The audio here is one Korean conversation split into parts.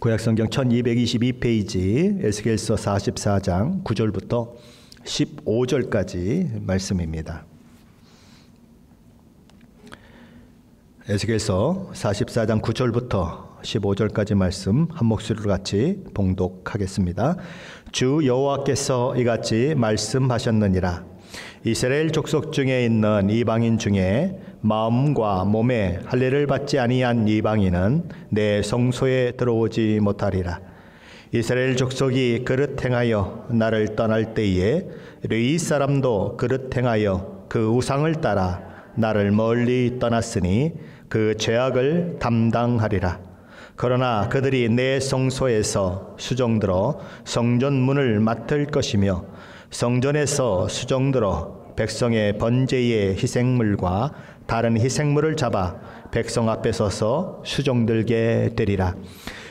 구약성경 1222페이지 에스겔서 44장 9절부터 15절까지 말씀입니다. 에스겔서 44장 9절부터 15절까지 말씀 한 목소리로 같이 봉독하겠습니다. 주 여호와께서 이같이 말씀하셨느니라. 이스라엘 족속 중에 있는 이방인 중에 마음과 몸에 할례를 받지 아니한 이방인은 내 성소에 들어오지 못하리라. 이스라엘 족속이 그릇 행하여 나를 떠날 때에 르이 사람도 그릇 행하여 그 우상을 따라 나를 멀리 떠났으니 그 죄악을 담당하리라. 그러나 그들이 내 성소에서 수종들어 성전 문을 맡을 것이며 성전에서 수종들어 백성의 번제의 희생물과 다른 희생물을 잡아 백성 앞에 서서 수종들게 되리라.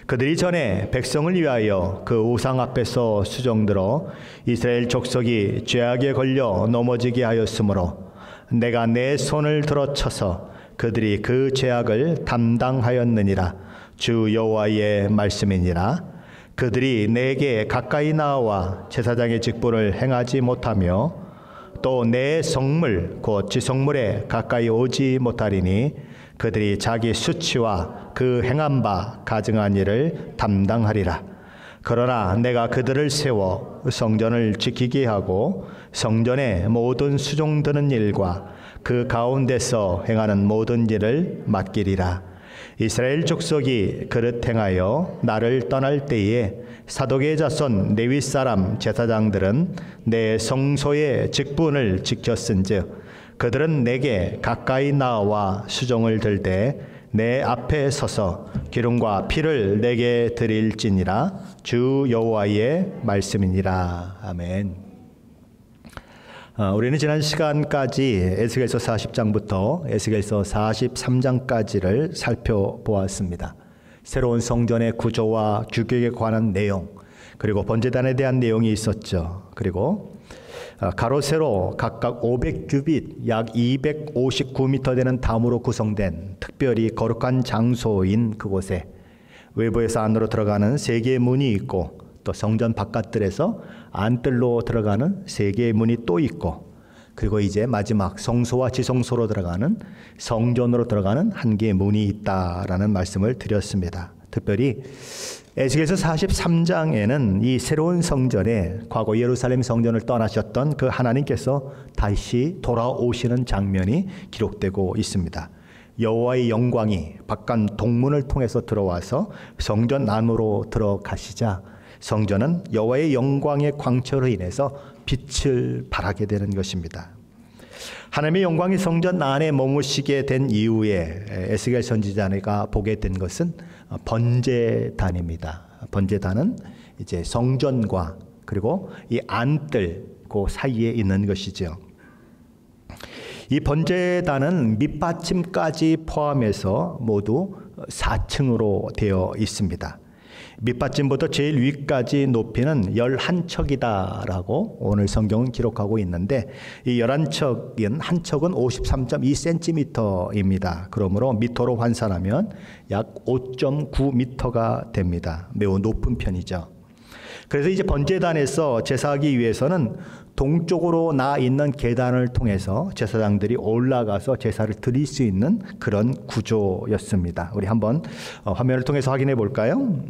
그들이 전에 백성을 위하여 그 우상 앞에서 수종들어 이스라엘 족속이 죄악에 걸려 넘어지게 하였으므로 내가 내 손을 들어 쳐서 그들이 그 죄악을 담당하였느니라. 주 여호와의 말씀이니라. 그들이 내게 가까이 나와 제사장의 직분을 행하지 못하며 또 내 성물 곧 지성물에 가까이 오지 못하리니 그들이 자기 수치와 그 행한 바 가증한 일을 담당하리라. 그러나 내가 그들을 세워 성전을 지키게 하고 성전의 모든 수종드는 일과 그 가운데서 행하는 모든 일을 맡기리라. 이스라엘 족속이 그릇 행하여 나를 떠날 때에 사독의 자손 레위 사람 제사장들은 내 성소의 직분을 지켰은즉 그들은 내게 가까이 나와 수종을 들 때 내 앞에 서서 기름과 피를 내게 드릴지니라. 주 여호와의 말씀이니라. 아멘. 우리는 지난 시간까지 에스겔서 40장부터 에스겔서 43장까지를 살펴보았습니다. 새로운 성전의 구조와 규격에 관한 내용, 그리고 번제단에 대한 내용이 있었죠. 그리고 가로 세로 각각 500규빗 약 259m 되는 담으로 구성된 특별히 거룩한 장소인 그곳에 외부에서 안으로 들어가는 3개의 문이 있고 또 성전 바깥들에서 안뜰로 들어가는 3개의 문이 또 있고 그리고 이제 마지막 성소와 지성소로 들어가는 성전으로 들어가는 1개의 문이 있다라는 말씀을 드렸습니다. 특별히 에스겔서 43장에는 이 새로운 성전에 과거 예루살렘 성전을 떠나셨던 그 하나님께서 다시 돌아오시는 장면이 기록되고 있습니다. 여호와의 영광이 바깥 동문을 통해서 들어와서 성전 안으로 들어가시자 성전은 여호와의 영광의 광채로 인해서 빛을 발하게 되는 것입니다. 하나님의 영광이 성전 안에 머무시게 된 이후에 에스겔 선지자가 보게 된 것은 번제단입니다. 번제단은 이제 성전과 그리고 이 안뜰 그 사이에 있는 것이죠. 이 번제단은 밑받침까지 포함해서 모두 4층으로 되어 있습니다. 밑받침부터 제일 위까지 높이는 11척이다라고 오늘 성경은 기록하고 있는데 이 11척은 한 척은 53.2cm입니다. 그러므로 미터로 환산하면 약 5.9m가 됩니다. 매우 높은 편이죠. 그래서 이제 번제단에서 제사하기 위해서는 동쪽으로 나 있는 계단을 통해서 제사장들이 올라가서 제사를 드릴 수 있는 그런 구조였습니다. 우리 한번 화면을 통해서 확인해 볼까요?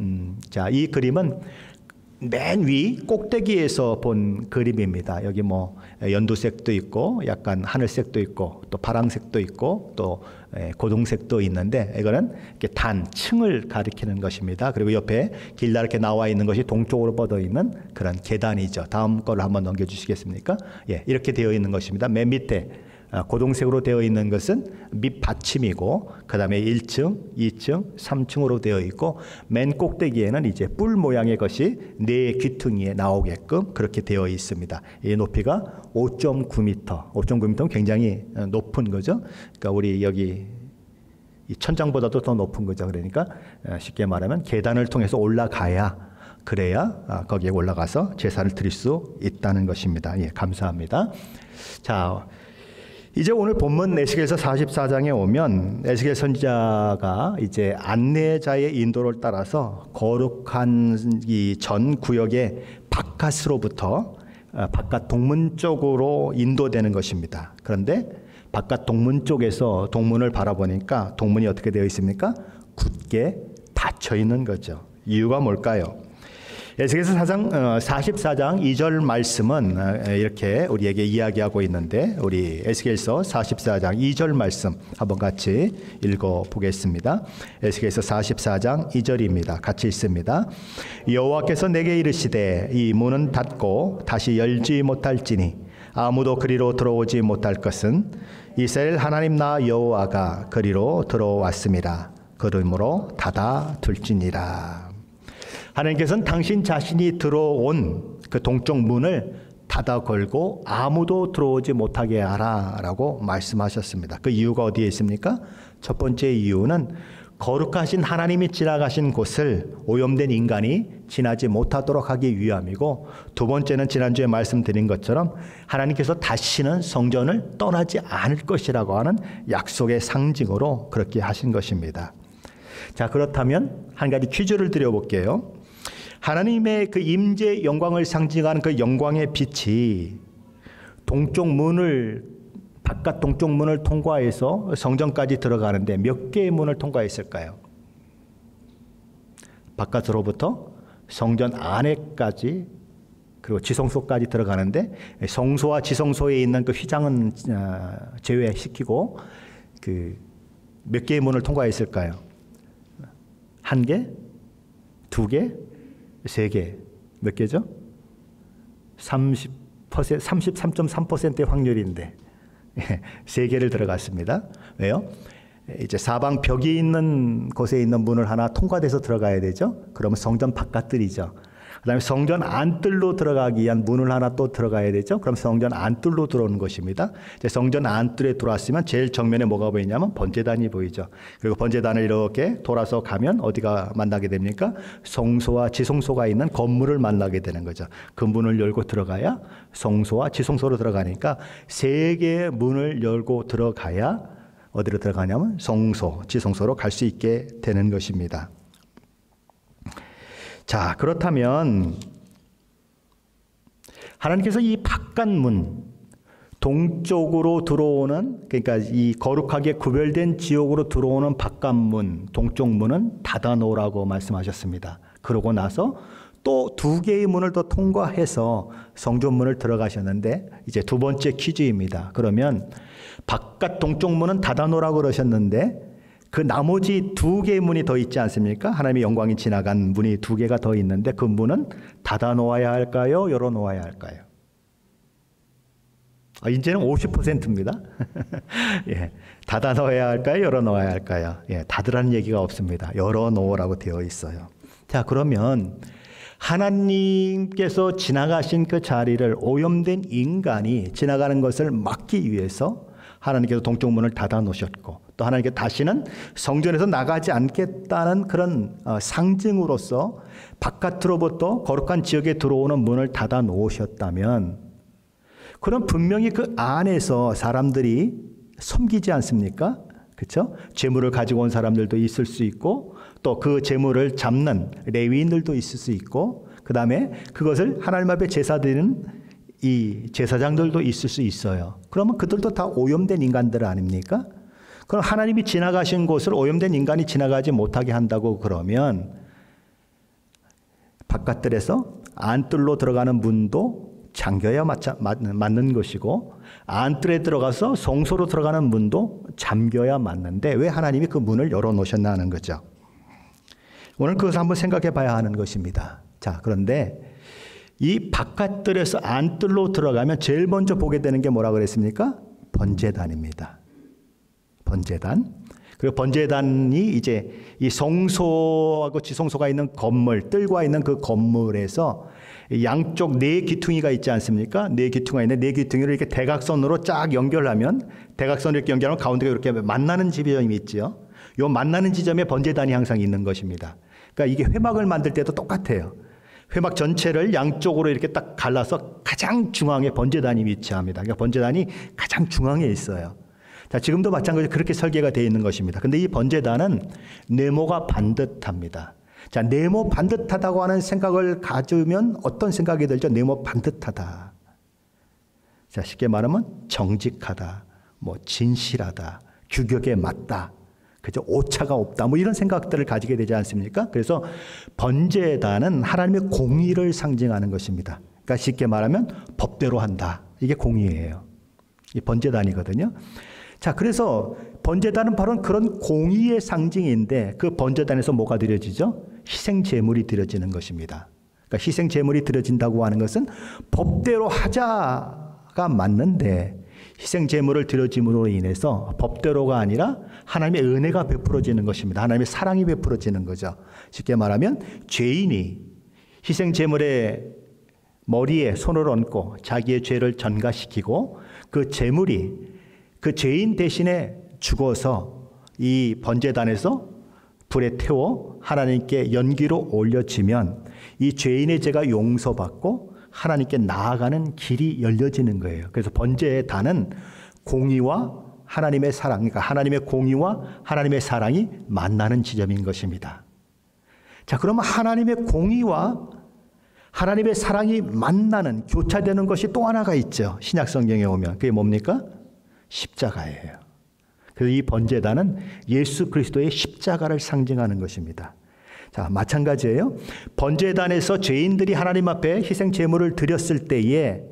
자, 이 그림은 맨 위 꼭대기에서 본 그림입니다. 여기 뭐 연두색도 있고 약간 하늘색도 있고 또 파랑색도 있고 또 고동색도 있는데 이거는 이렇게 단층을 가리키는 것입니다. 그리고 옆에 길다랗게 나와 있는 것이 동쪽으로 뻗어 있는 그런 계단이죠. 다음 거를 한번 넘겨주시겠습니까? 예, 이렇게 되어 있는 것입니다. 맨 밑에 고동색으로 되어 있는 것은 밑받침이고 그 다음에 1층, 2층, 3층으로 되어 있고 맨 꼭대기에는 이제 뿔 모양의 것이 네 귀퉁이에 나오게끔 그렇게 되어 있습니다. 이 높이가 5.9m, 5.9m는 굉장히 높은 거죠. 그러니까 우리 여기 이 천장보다도 더 높은 거죠. 그러니까 쉽게 말하면 계단을 통해서 올라가야 그래야 거기에 올라가서 제사를 드릴 수 있다는 것입니다. 예, 감사합니다. 자, 이제 오늘 본문 에스겔서 44장에 오면 에스겔 선지자가 이제 안내자의 인도를 따라서 거룩한 이 전 구역의 바깥으로부터 바깥 동문 쪽으로 인도되는 것입니다. 그런데 바깥 동문 쪽에서 동문을 바라보니까 동문이 어떻게 되어 있습니까? 굳게 닫혀 있는 거죠. 이유가 뭘까요? 에스겔서 44장 2절 말씀은 이렇게 우리에게 이야기하고 있는데 우리 에스겔서 44장 2절 말씀 한번 같이 읽어보겠습니다. 에스겔서 44장 2절입니다. 같이 읽습니다. 여호와께서 내게 이르시되 이 문은 닫고 다시 열지 못할지니 아무도 그리로 들어오지 못할 것은 이스라엘 하나님 나 여호와가 그리로 들어왔습니다. 그러므로 닫아둘지니라. 하나님께서는 당신 자신이 들어온 그 동쪽 문을 닫아 걸고 아무도 들어오지 못하게 하라라고 말씀하셨습니다. 그 이유가 어디에 있습니까? 첫 번째 이유는 거룩하신 하나님이 지나가신 곳을 오염된 인간이 지나지 못하도록 하기 위함이고, 두 번째는 지난주에 말씀드린 것처럼 하나님께서 다시는 성전을 떠나지 않을 것이라고 하는 약속의 상징으로 그렇게 하신 것입니다. 자, 그렇다면 한 가지 퀴즈를 드려볼게요. 하나님의 그 임재 영광을 상징하는 그 영광의 빛이 동쪽 문을, 바깥 동쪽 문을 통과해서 성전까지 들어가는데 몇 개의 문을 통과했을까요? 바깥으로부터 성전 안에까지, 그리고 지성소까지 들어가는데 성소와 지성소에 있는 그 휘장은 제외시키고 그 몇 개의 문을 통과했을까요? 한 개? 두 개? 세 개? 몇 개죠? 33.3%의 확률인데 세 개를 들어갔습니다. 왜요? 이제 사방 벽이 있는 곳에 있는 문을 하나 통과돼서 들어가야 되죠. 그러면 성전 바깥들이죠. 그다음에 성전 안뜰로 들어가기 위한 문을 하나 또 들어가야 되죠. 그럼 성전 안뜰로 들어오는 것입니다. 이제 성전 안뜰에 들어왔으면 제일 정면에 뭐가 보이냐면 번제단이 보이죠. 그리고 번제단을 이렇게 돌아서 가면 어디가 만나게 됩니까? 성소와 지성소가 있는 건물을 만나게 되는 거죠. 그 문을 열고 들어가야 성소와 지성소로 들어가니까 세 개의 문을 열고 들어가야 어디로 들어가냐면 성소, 지성소로 갈 수 있게 되는 것입니다. 자, 그렇다면 하나님께서 이 바깥문, 동쪽으로 들어오는, 그러니까 이 거룩하게 구별된 지역으로 들어오는 바깥문, 동쪽 문은 닫아놓으라고 말씀하셨습니다. 그러고 나서 또 두 개의 문을 더 통과해서 성전문을 들어가셨는데, 이제 두 번째 퀴즈입니다. 그러면 바깥 동쪽 문은 닫아놓으라고 그러셨는데 그 나머지 두 개의 문이 더 있지 않습니까? 하나님의 영광이 지나간 문이 두 개가 더 있는데 그 문은 닫아 놓아야 할까요? 열어 놓아야 할까요? 이제는 50%입니다. 예, 닫아 놓아야 할까요? 열어 놓아야 할까요? 예, 닫으라는 얘기가 없습니다. 열어 놓으라고 되어 있어요. 자, 그러면 하나님께서 지나가신 그 자리를 오염된 인간이 지나가는 것을 막기 위해서 하나님께서 동쪽 문을 닫아 놓으셨고, 또 하나님께서 다시는 성전에서 나가지 않겠다는 그런 상징으로서 바깥으로부터 거룩한 지역에 들어오는 문을 닫아 놓으셨다면, 그럼 분명히 그 안에서 사람들이 섬기지 않습니까? 그렇죠? 재물을 가지고 온 사람들도 있을 수 있고, 또 그 재물을 잡는 레위인들도 있을 수 있고, 그 다음에 그것을 하나님 앞에 제사드리는 이 제사장들도 있을 수 있어요. 그러면 그들도 다 오염된 인간들 아닙니까? 그럼 하나님이 지나가신 곳을 오염된 인간이 지나가지 못하게 한다고 그러면 바깥들에서 안뜰로 들어가는 문도 잠겨야 맞는 것이고, 안뜰에 들어가서 성소로 들어가는 문도 잠겨야 맞는데 왜 하나님이 그 문을 열어놓으셨나 하는 거죠. 오늘 그것을 한번 생각해 봐야 하는 것입니다. 자, 그런데 이 바깥들에서 안뜰로 들어가면 제일 먼저 보게 되는 게 뭐라 그랬습니까? 번제단입니다. 번제단. 그리고 번제단이 이제 이 성소하고 지성소가 있는 건물, 뜰과 있는 그 건물에서 양쪽 네 귀퉁이가 있지 않습니까? 네 귀퉁이가 있는데 네 귀퉁이를 이렇게 대각선으로 쫙 연결하면, 대각선을 이렇게 연결하면 가운데가 이렇게 만나는 지점이 있죠. 이 만나는 지점에 번제단이 항상 있는 것입니다. 그러니까 이게 회막을 만들 때도 똑같아요. 회막 전체를 양쪽으로 이렇게 딱 갈라서 가장 중앙에 번제단이 위치합니다. 그러니까 번제단이 가장 중앙에 있어요. 자, 지금도 마찬가지로 그렇게 설계가 되어 있는 것입니다. 근데 이 번제단은 네모가 반듯합니다. 자, 네모 반듯하다고 하는 생각을 가지면 어떤 생각이 들죠? 네모 반듯하다. 자, 쉽게 말하면 정직하다, 뭐 진실하다, 규격에 맞다, 그죠? 오차가 없다, 뭐 이런 생각들을 가지게 되지 않습니까? 그래서 번제단은 하나님의 공의를 상징하는 것입니다. 그러니까 쉽게 말하면 법대로 한다. 이게 공의예요. 이 번제단이거든요. 자, 그래서 번제단은 바로 그런 공의의 상징인데 그 번제단에서 뭐가 드려지죠? 희생 제물이 드려지는 것입니다. 그러니까 희생 제물이 드려진다고 하는 것은 법대로 하자가 맞는데 희생 제물을 드려짐으로 인해서 법대로가 아니라 하나님의 은혜가 베풀어지는 것입니다. 하나님의 사랑이 베풀어지는 거죠. 쉽게 말하면 죄인이 희생 제물의 머리에 손을 얹고 자기의 죄를 전가시키고 그 제물이 그 죄인 대신에 죽어서 이 번제단에서 불에 태워 하나님께 연기로 올려지면 이 죄인의 죄가 용서받고 하나님께 나아가는 길이 열려지는 거예요. 그래서 번제단은 공의와 하나님의 사랑, 그러니까 하나님의 공의와 하나님의 사랑이 만나는 지점인 것입니다. 자, 그러면 하나님의 공의와 하나님의 사랑이 만나는, 교차되는 것이 또 하나가 있죠. 신약 성경에 오면. 그게 뭡니까? 십자가예요. 그래서 이 번제단은 예수 그리스도의 십자가를 상징하는 것입니다. 자, 마찬가지예요. 번제단에서 죄인들이 하나님 앞에 희생 제물을 드렸을 때에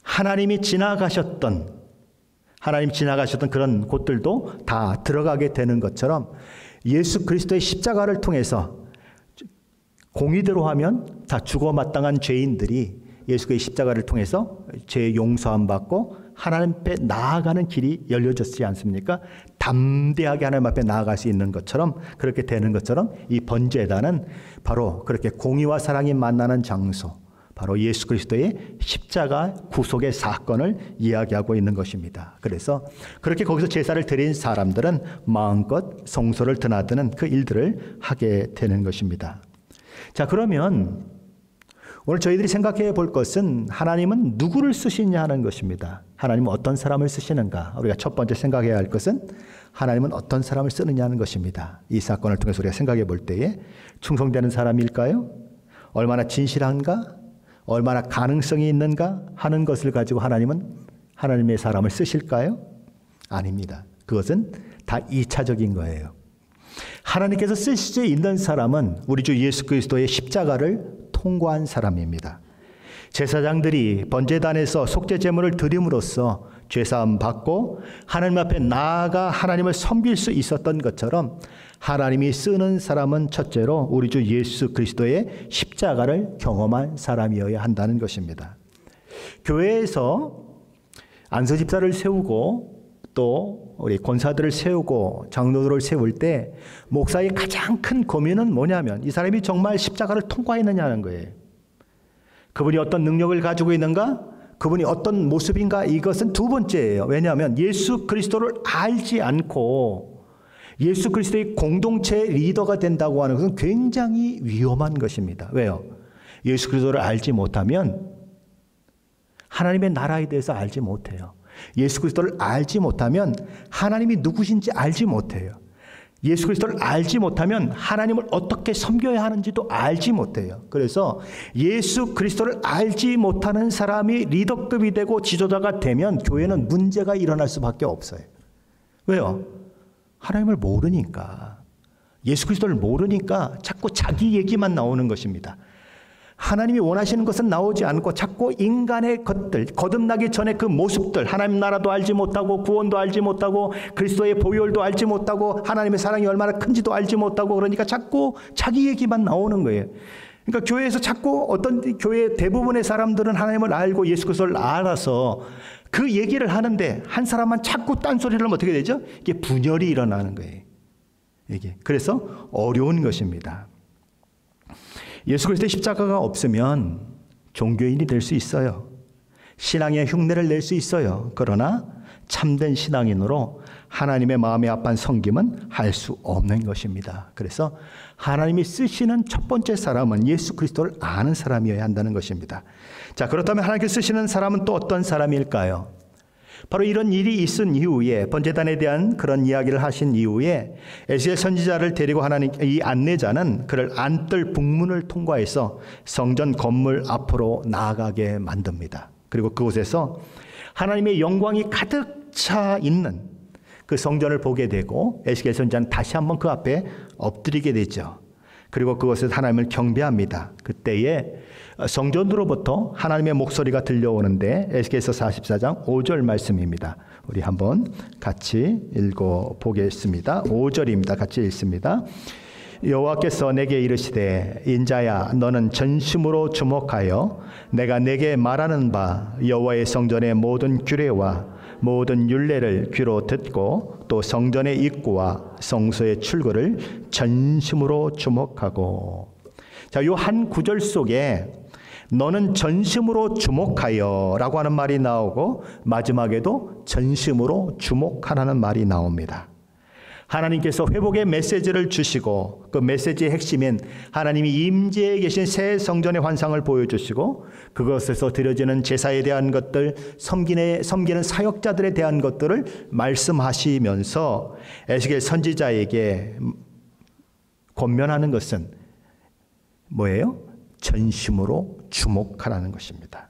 하나님이 지나가셨던 그런 곳들도 다 들어가게 되는 것처럼 예수 그리스도의 십자가를 통해서 공의대로 하면 다 죽어 마땅한 죄인들이 예수 그리스도의 십자가를 통해서 죄 용서함 받고 하나님 앞에 나아가는 길이 열려졌지 않습니까? 담대하게 하나님 앞에 나아갈 수 있는 것처럼, 그렇게 되는 것처럼 이 번제단은 바로 그렇게 공의와 사랑이 만나는 장소, 바로 예수 그리스도의 십자가 구속의 사건을 이야기하고 있는 것입니다. 그래서 그렇게 거기서 제사를 드린 사람들은 마음껏 성소를 드나드는 그 일들을 하게 되는 것입니다. 자, 그러면 오늘 저희들이 생각해 볼 것은 하나님은 누구를 쓰시냐 하는 것입니다. 하나님은 어떤 사람을 쓰시는가? 우리가 첫 번째 생각해야 할 것은 하나님은 어떤 사람을 쓰느냐 하는 것입니다. 이 사건을 통해서 우리가 생각해 볼 때에 충성되는 사람일까요? 얼마나 진실한가? 얼마나 가능성이 있는가? 하는 것을 가지고 하나님은 하나님의 사람을 쓰실까요? 아닙니다. 그것은 다 2차적인 거예요. 하나님께서 쓰실 수 있는 사람은 우리 주 예수 그리스도의 십자가를 통과한 사람입니다. 제사장들이 번제단에서 속죄 제물을 드림으로써 죄사함 받고 하나님 앞에 나아가 하나님을 섬길 수 있었던 것처럼 하나님이 쓰는 사람은 첫째로 우리 주 예수 그리스도의 십자가를 경험한 사람이어야 한다는 것입니다. 교회에서 안서집사를 세우고 또 우리 권사들을 세우고 장로들을 세울 때 목사의 가장 큰 고민은 뭐냐면 이 사람이 정말 십자가를 통과했느냐는 거예요. 그분이 어떤 능력을 가지고 있는가? 그분이 어떤 모습인가? 이것은 두 번째예요. 왜냐하면 예수 그리스도를 알지 않고 예수 그리스도의 공동체 리더가 된다고 하는 것은 굉장히 위험한 것입니다. 왜요? 예수 그리스도를 알지 못하면 하나님의 나라에 대해서 알지 못해요. 예수 그리스도를 알지 못하면 하나님이 누구신지 알지 못해요. 예수 그리스도를 알지 못하면 하나님을 어떻게 섬겨야 하는지도 알지 못해요. 그래서 예수 그리스도를 알지 못하는 사람이 리더급이 되고 지도자가 되면 교회는 문제가 일어날 수밖에 없어요. 왜요? 하나님을 모르니까, 예수 그리스도를 모르니까 자꾸 자기 얘기만 나오는 것입니다. 하나님이 원하시는 것은 나오지 않고 자꾸 인간의 것들, 거듭나기 전에 그 모습들, 하나님 나라도 알지 못하고 구원도 알지 못하고 그리스도의 보혈도 알지 못하고 하나님의 사랑이 얼마나 큰지도 알지 못하고, 그러니까 자꾸 자기 얘기만 나오는 거예요. 그러니까 교회에서 자꾸 어떤 교회 대부분의 사람들은 하나님을 알고 예수 그리스도를 알아서 그 얘기를 하는데 한 사람만 자꾸 딴소리를 하면 어떻게 되죠? 이게 분열이 일어나는 거예요. 이게. 그래서 어려운 것입니다. 예수 그리스도의 십자가가 없으면 종교인이 될 수 있어요. 신앙의 흉내를 낼 수 있어요. 그러나 참된 신앙인으로 하나님의 마음에 합한 섬김은 할 수 없는 것입니다. 그래서 하나님이 쓰시는 첫 번째 사람은 예수 그리스도를 아는 사람이어야 한다는 것입니다. 자, 그렇다면 하나님께서 쓰시는 사람은 또 어떤 사람일까요? 바로 이런 일이 있은 이후에, 번제단에 대한 그런 이야기를 하신 이후에 에스겔 선지자를 데리고 이 안내자는 그를 안뜰 북문을 통과해서 성전 건물 앞으로 나아가게 만듭니다. 그리고 그곳에서 하나님의 영광이 가득 차 있는 그 성전을 보게 되고 에스겔 선지자는 다시 한번 그 앞에 엎드리게 되죠. 그리고 그곳에서 하나님을 경배합니다. 그때에 성전으로부터 하나님의 목소리가 들려오는데 에스겔서 44장 5절 말씀입니다. 우리 한번 같이 읽어보겠습니다. 5절입니다. 같이 읽습니다. 여호와께서 내게 이르시되 인자야 너는 전심으로 주목하여 내가 내게 말하는 바 여호와의 성전의 모든 규례와 모든 율례를 귀로 듣고 또 성전의 입구와 성소의 출구를 전심으로 주목하고. 자, 요 한 구절 속에 너는 전심으로 주목하여 라고 하는 말이 나오고 마지막에도 전심으로 주목하라는 말이 나옵니다. 하나님께서 회복의 메시지를 주시고 그 메시지의 핵심인 하나님이 임재해 계신 새 성전의 환상을 보여주시고 그것에서 드려지는 제사에 대한 것들, 섬기는 사역자들에 대한 것들을 말씀하시면서 에스겔 선지자에게 권면하는 것은 뭐예요? 전심으로 주목하라는 것입니다.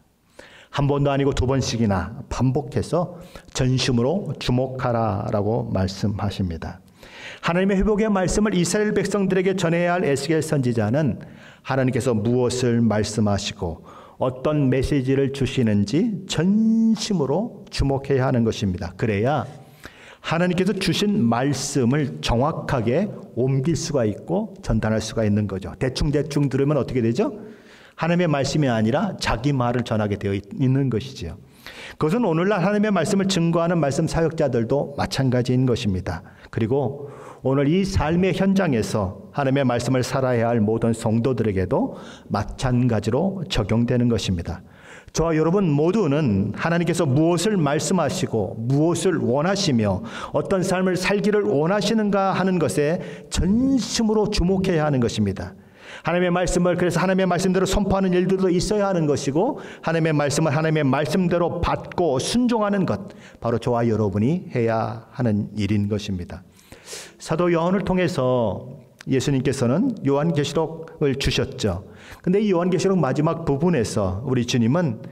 한 번도 아니고 두 번씩이나 반복해서 전심으로 주목하라라고 말씀하십니다. 하나님의 회복의 말씀을 이스라엘 백성들에게 전해야 할 에스겔 선지자는 하나님께서 무엇을 말씀하시고 어떤 메시지를 주시는지 전심으로 주목해야 하는 것입니다. 그래야 하나님께서 주신 말씀을 정확하게 옮길 수가 있고 전달할 수가 있는 거죠. 대충 들으면 어떻게 되죠? 하나님의 말씀이 아니라 자기 말을 전하게 되어 있는 것이지요. 그것은 오늘날 하나님의 말씀을 증거하는 말씀 사역자들도 마찬가지인 것입니다. 그리고 오늘 이 삶의 현장에서 하나님의 말씀을 살아야 할 모든 성도들에게도 마찬가지로 적용되는 것입니다. 저와 여러분 모두는 하나님께서 무엇을 말씀하시고 무엇을 원하시며 어떤 삶을 살기를 원하시는가 하는 것에 전심으로 주목해야 하는 것입니다. 하나님의 말씀을 그래서 하나님의 말씀대로 선포하는 일들도 있어야 하는 것이고 하나님의 말씀을 하나님의 말씀대로 받고 순종하는 것 바로 저와 여러분이 해야 하는 일인 것입니다. 사도 요한을 통해서 예수님께서는 요한계시록을 주셨죠. 근데 이 요한계시록 마지막 부분에서 우리 주님은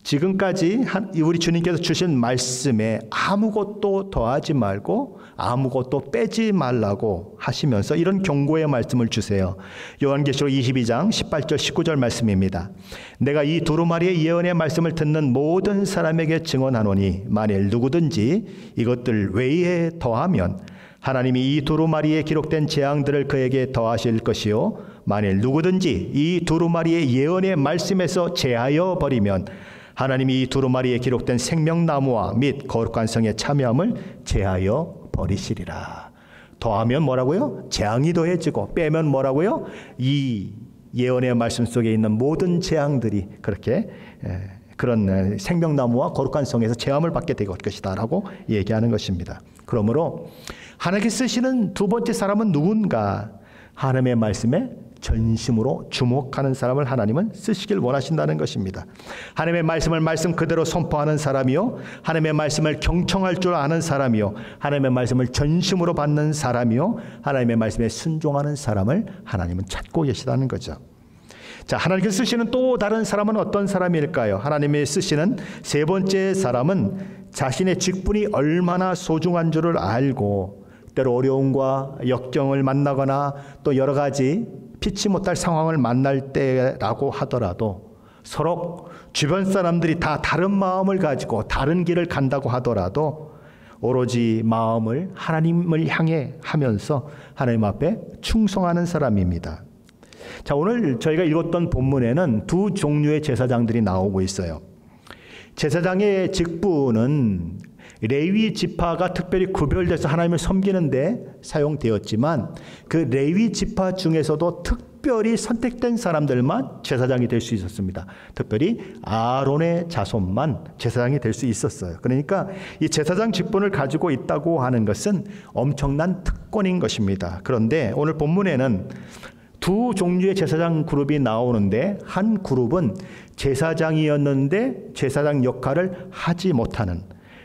지금까지 우리 주님께서 주신 말씀에 아무것도 더하지 말고 아무것도 빼지 말라고 하시면서 이런 경고의 말씀을 주세요. 요한계시록 22장 18절 19절 말씀입니다. 내가 이 두루마리의 예언의 말씀을 듣는 모든 사람에게 증언하노니 만일 누구든지 이것들 외에 더하면 하나님이 이 두루마리에 기록된 재앙들을 그에게 더하실 것이요 만일 누구든지 이 두루마리의 예언의 말씀에서 제하여 버리면 하나님이 이 두루마리에 기록된 생명나무와 및 거룩한 성의 참여함을 제하여 버리시리라. 더하면 뭐라고요? 재앙이 더해지고 빼면 뭐라고요? 이 예언의 말씀 속에 있는 모든 재앙들이 그렇게 그런 생명나무와 거룩한 성에서 제함을 받게 될 것이다 라고 얘기하는 것입니다. 그러므로 하나님께서 쓰시는 두 번째 사람은 누군가? 하나님의 말씀에 전심으로 주목하는 사람을 하나님은 쓰시길 원하신다는 것입니다. 하나님의 말씀을 말씀 그대로 선포하는 사람이요, 하나님의 말씀을 경청할 줄 아는 사람이요, 하나님의 말씀을 전심으로 받는 사람이요, 하나님의 말씀에 순종하는 사람을 하나님은 찾고 계시다는 거죠. 자, 하나님께서 쓰시는 또 다른 사람은 어떤 사람일까요? 하나님이 쓰시는 세 번째 사람은 자신의 직분이 얼마나 소중한 줄을 알고 때로 어려움과 역경을 만나거나 또 여러 가지 피치 못할 상황을 만날 때라고 하더라도 서로 주변 사람들이 다 다른 마음을 가지고 다른 길을 간다고 하더라도 오로지 마음을 하나님을 향해 하면서 하나님 앞에 충성하는 사람입니다. 자, 오늘 저희가 읽었던 본문에는 두 종류의 제사장들이 나오고 있어요. 제사장의 직분은 레위 지파가 특별히 구별돼서 하나님을 섬기는 데 사용되었지만 그 레위 지파 중에서도 특별히 선택된 사람들만 제사장이 될 수 있었습니다. 특별히 아론의 자손만 제사장이 될 수 있었어요. 그러니까 이 제사장 직분을 가지고 있다고 하는 것은 엄청난 특권인 것입니다. 그런데 오늘 본문에는 두 종류의 제사장 그룹이 나오는데, 한 그룹은 제사장이었는데 제사장 역할을 하지 못하는,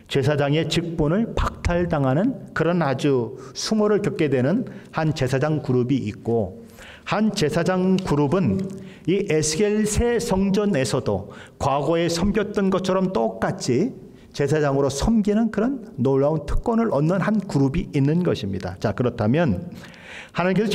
제사장의 직분을 박탈당하는 그런 아주 수모를 겪게 되는 한 제사장 그룹이 있고, 한 제사장 그룹은 이 에스겔 새 성전에서도 과거에 섬겼던 것처럼 똑같이 제사장으로 섬기는 그런 놀라운 특권을 얻는 한 그룹이 있는 것입니다. 자, 그렇다면 하나님께서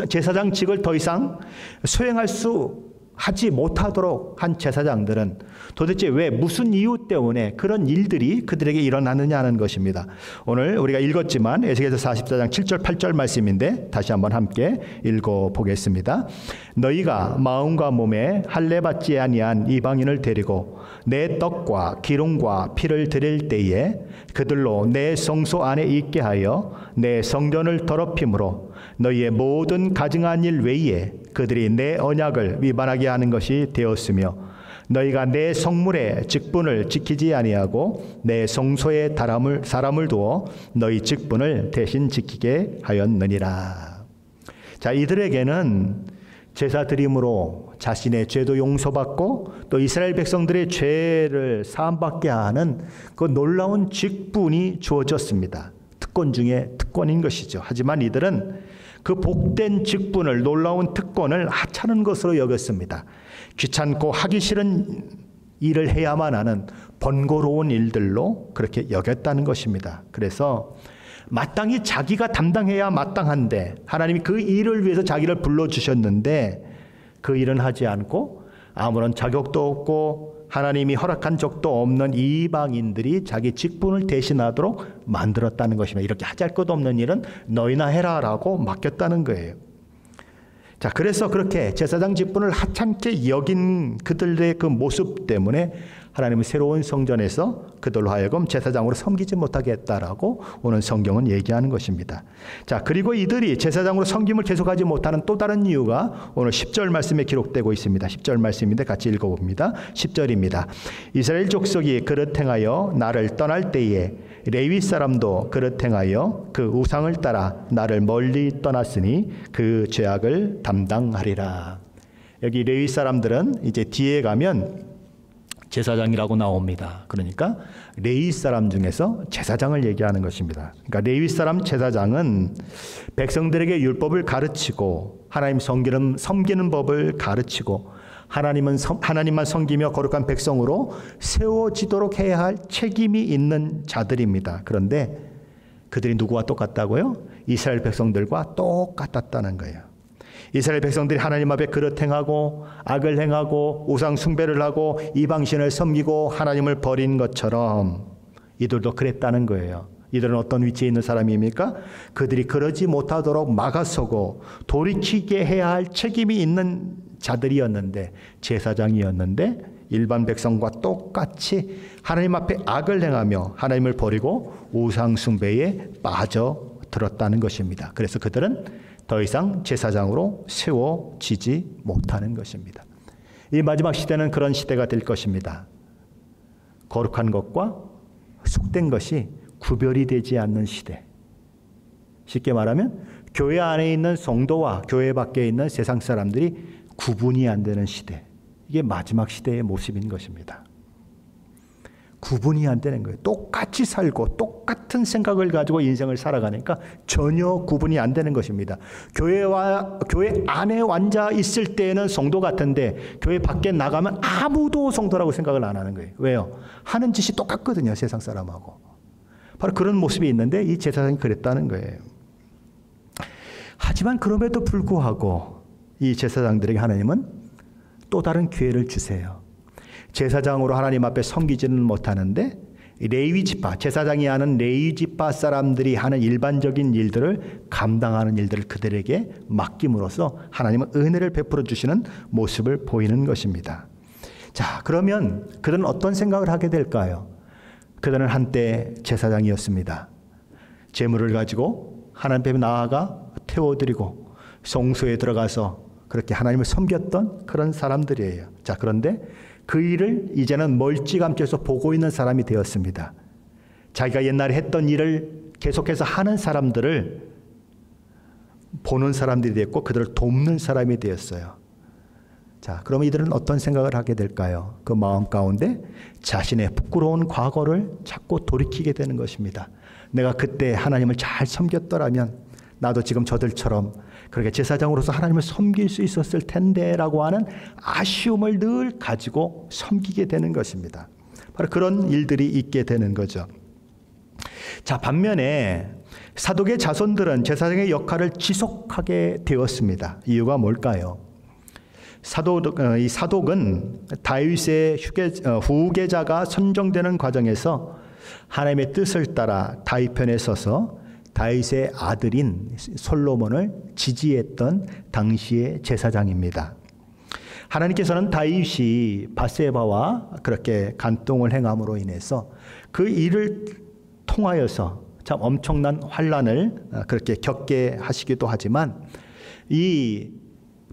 제사장직을 더 이상 수행할 수 하지 못하도록 한 제사장들은 도대체 왜, 무슨 이유 때문에 그런 일들이 그들에게 일어나느냐 하는 것입니다. 오늘 우리가 읽었지만 에스겔서 44장 7절 8절 말씀인데 다시 한번 함께 읽어보겠습니다. 너희가 마음과 몸에 할례받지 아니한 이방인을 데리고 내 떡과 기름과 피를 드릴 때에 그들로 내 성소 안에 있게 하여 내 성전을 더럽힘으로 너희의 모든 가증한 일 외에 그들이 내 언약을 위반하게 하는 것이 되었으며, 너희가 내 성물의 직분을 지키지 아니하고 내 성소에 사람을 두어 너희 직분을 대신 지키게 하였느니라. 자, 이들에게는 제사 드림으로 자신의 죄도 용서받고 또 이스라엘 백성들의 죄를 사함받게 하는 그 놀라운 직분이 주어졌습니다. 특권 중에 특권인 것이죠. 하지만 이들은 그 복된 직분을, 놀라운 특권을 하찮은 것으로 여겼습니다. 귀찮고 하기 싫은 일을 해야만 하는 번거로운 일들로 그렇게 여겼다는 것입니다. 그래서 마땅히 자기가 담당해야 마땅한데, 하나님이 그 일을 위해서 자기를 불러주셨는데 그 일은 하지 않고 아무런 자격도 없고 하나님이 허락한 적도 없는 이방인들이 자기 직분을 대신하도록 만들었다는 것입니다. 이렇게 하잘 것 없는 일은 너희나 해라라고 맡겼다는 거예요. 자, 그래서 그렇게 제사장 직분을 하찮게 여긴 그들의 그 모습 때문에 하나님은 새로운 성전에서 그들로 하여금 제사장으로 섬기지 못하게 했다라고 오늘 성경은 얘기하는 것입니다. 자, 그리고 이들이 제사장으로 섬김을 계속하지 못하는 또 다른 이유가 오늘 10절 말씀에 기록되고 있습니다. 10절 말씀인데 같이 읽어봅니다. 10절입니다. 이스라엘 족속이 그릇 행하여 나를 떠날 때에 레위 사람도 그릇 행하여 그 우상을 따라 나를 멀리 떠났으니 그 죄악을 담당하리라. 여기 레위 사람들은 이제 뒤에 가면 제사장이라고 나옵니다. 그러니까 레위 사람 중에서 제사장을 얘기하는 것입니다. 그러니까 레위 사람 제사장은 백성들에게 율법을 가르치고 하나님 섬기는 법을 가르치고 하나님만 섬기며 거룩한 백성으로 세워지도록 해야 할 책임이 있는 자들입니다. 그런데 그들이 누구와 똑같다고요? 이스라엘 백성들과 똑같았다는 거예요. 이스라엘 백성들이 하나님 앞에 그릇 행하고 악을 행하고 우상 숭배를 하고 이방신을 섬기고 하나님을 버린 것처럼 이들도 그랬다는 거예요. 이들은 어떤 위치에 있는 사람입니까? 그들이 그러지 못하도록 막아서고 돌이키게 해야 할 책임이 있는 자들이었는데, 제사장이었는데 일반 백성과 똑같이 하나님 앞에 악을 행하며 하나님을 버리고 우상 숭배에 빠져들었다는 것입니다. 그래서 그들은 더 이상 제사장으로 세워지지 못하는 것입니다. 이 마지막 시대는 그런 시대가 될 것입니다. 거룩한 것과 속된 것이 구별이 되지 않는 시대. 쉽게 말하면 교회 안에 있는 성도와 교회 밖에 있는 세상 사람들이 구분이 안 되는 시대. 이게 마지막 시대의 모습인 것입니다. 구분이 안 되는 거예요. 똑같이 살고 똑같은 생각을 가지고 인생을 살아가니까 전혀 구분이 안 되는 것입니다. 교회 안에 앉아 있을 때는 성도 같은데 교회 밖에 나가면 아무도 성도라고 생각을 안 하는 거예요. 왜요? 하는 짓이 똑같거든요, 세상 사람하고. 바로 그런 모습이 있는데 이 제사장이 그랬다는 거예요. 하지만 그럼에도 불구하고 이 제사장들에게 하나님은 또 다른 기회를 주세요. 제사장으로 하나님 앞에 섬기지는 못하는데 레위 지파, 제사장이 하는 레위 지파 사람들이 하는 일반적인 일들을 감당하는 일들을 그들에게 맡김으로써 하나님은 은혜를 베풀어 주시는 모습을 보이는 것입니다. 자, 그러면 그들은 어떤 생각을 하게 될까요? 그들은 한때 제사장이었습니다. 제물을 가지고 하나님 앞에 나아가 태워드리고 성소에 들어가서 그렇게 하나님을 섬겼던 그런 사람들이에요. 자, 그런데 그 일을 이제는 멀찌감치해서 보고 있는 사람이 되었습니다. 자기가 옛날에 했던 일을 계속해서 하는 사람들을 보는 사람들이 됐고 그들을 돕는 사람이 되었어요. 자, 그럼 이들은 어떤 생각을 하게 될까요? 그 마음 가운데 자신의 부끄러운 과거를 자꾸 돌이키게 되는 것입니다. 내가 그때 하나님을 잘 섬겼더라면 나도 지금 저들처럼 그렇게 제사장으로서 하나님을 섬길 수 있었을 텐데 라고 하는 아쉬움을 늘 가지고 섬기게 되는 것입니다. 바로 그런 일들이 있게 되는 거죠. 자, 반면에 사독의 자손들은 제사장의 역할을 지속하게 되었습니다. 이유가 뭘까요? 이 사독은 다윗의 후계자가 선정되는 과정에서 하나님의 뜻을 따라 다윗 편에 서서 다윗의 아들인 솔로몬을 지지했던 당시의 제사장입니다. 하나님께서는 다윗이 밧세바와 그렇게 간통을 행함으로 인해서 그 일을 통하여서 참 엄청난 환난을 그렇게 겪게 하시기도 하지만 이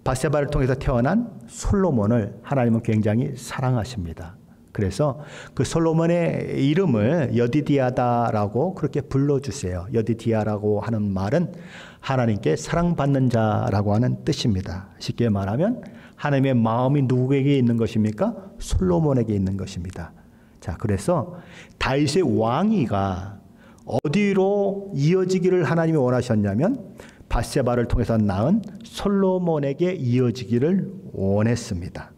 밧세바를 통해서 태어난 솔로몬을 하나님은 굉장히 사랑하십니다. 그래서 그 솔로몬의 이름을 여디디아다라고 그렇게 불러주세요. 여디디아라고 하는 말은 하나님께 사랑받는 자라고 하는 뜻입니다. 쉽게 말하면 하나님의 마음이 누구에게 있는 것입니까? 솔로몬에게 있는 것입니다. 자, 그래서 다윗의 왕위가 어디로 이어지기를 하나님이 원하셨냐면 밧세바를 통해서 낳은 솔로몬에게 이어지기를 원했습니다.